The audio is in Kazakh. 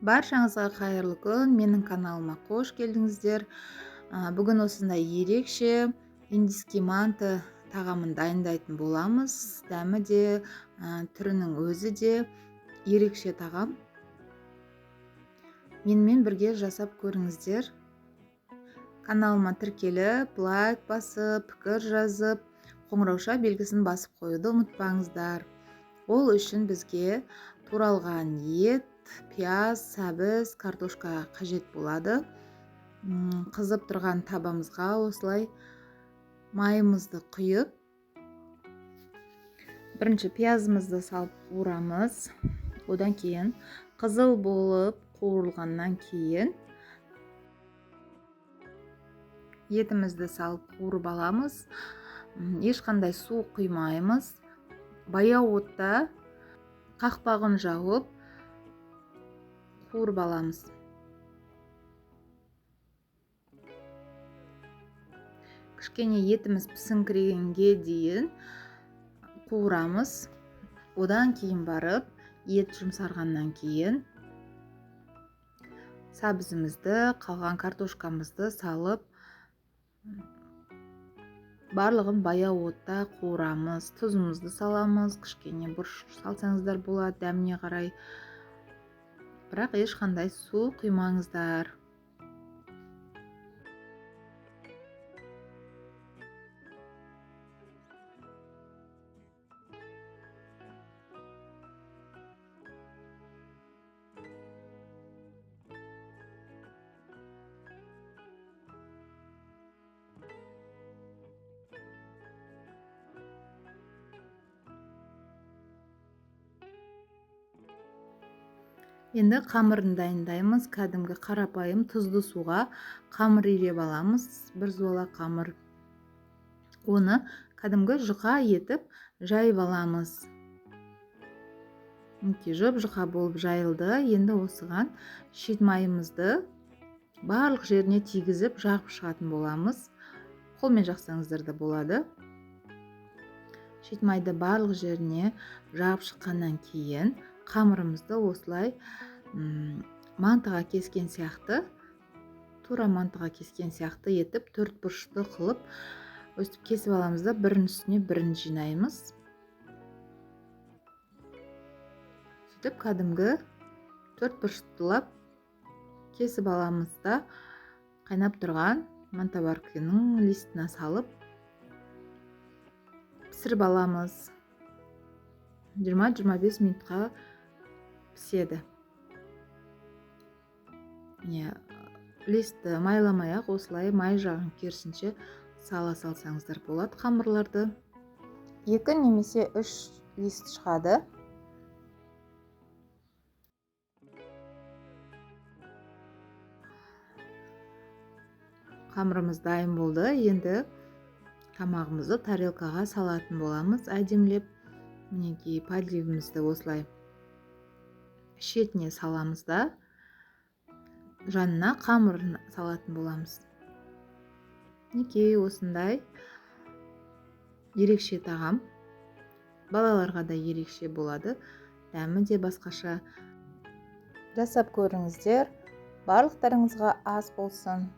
Баршаңызға қайырлы күн. Менің каналыма қош келдіңіздер. Бүгін осындай ерекше индийский манты тағамын дайындайтын боламыз. Дәмі де, түрінің өзі де ерекше тағам. Менімен бірге жасап көріңіздер. Каналыма тіркеліп, лайк басып, пікір жазып, қоңырауша белгісін басып қоюды ұмытпаңыздар. Ол үшін бізге туралған ет, пияз, сәбіз, картошка қажет болады. Қызып тұрған табамызға осылай майымызды құйып, бірінші пиязымызды салып қуырамыз. Одан кейін қызыл болып қуырылғаннан кейін етімізді салып қуырып аламыз. Ешқандай су құймаймыз. Баяу отта қақпағын жауып қуырып аламыз. Кішкене етіміз пісіңкірегенге дейін қуырамыз. Одан кейін барып, ет жұмсарғаннан кейін сәбізімізді, қалған картошкамызды салып, барлығын баяу отта қуырамыз. Тұзымызды саламыз, кішкене бұрыш салсаңыздар болады, дәміне қарай. Бірақ ешқандай су құймаңыздар. Енді қамырын дайындаймыз. Кәдімгі қарапайым тұзды суға қамыр үйреп аламыз. Бір зуала қамыр. Оны кәдімгі жұқа етіп жайып аламыз. Жұп-жұқа болып жайылды. Енді осыған шет майымызды барлық жеріне тигізіп жағып шығатын боламыз. Қолмен жақсаңыздар да болады. Шет майды барлық жеріне жағып шыққаннан кейін қамырымызды осылай мантыға кескен сияқты, тура мантыға кескен сияқты етіп, төрт бұрышты қылып, өстіп кесіп аламыз да, бірінің үстіне бірін жинаймыз. Сөйтіп кәдімгі төрт бұрыштылап кесіп аламыз да, қайнап тұрған мантаварканың листіне салып пісіріп аламыз. 20-25 минутқа піседі. Листті майламай-ақ осылай май жағын керісінше сала салсаңыздар болады қамырларды. 2 немесе 3 лист шығады. Қамырымыз дайын болды. Енді тамағымызды тарелкаға салатын боламыз. Әдемілеп, мінекей подливімізді осылай шетіне саламыз да, жанына қамырын салатын боламыз. Мінекей осындай ерекше тағам. Балаларға да ерекше болады. Дәмі де басқаша. Жасап көріңіздер. Барлықтарыңызға ас болсын.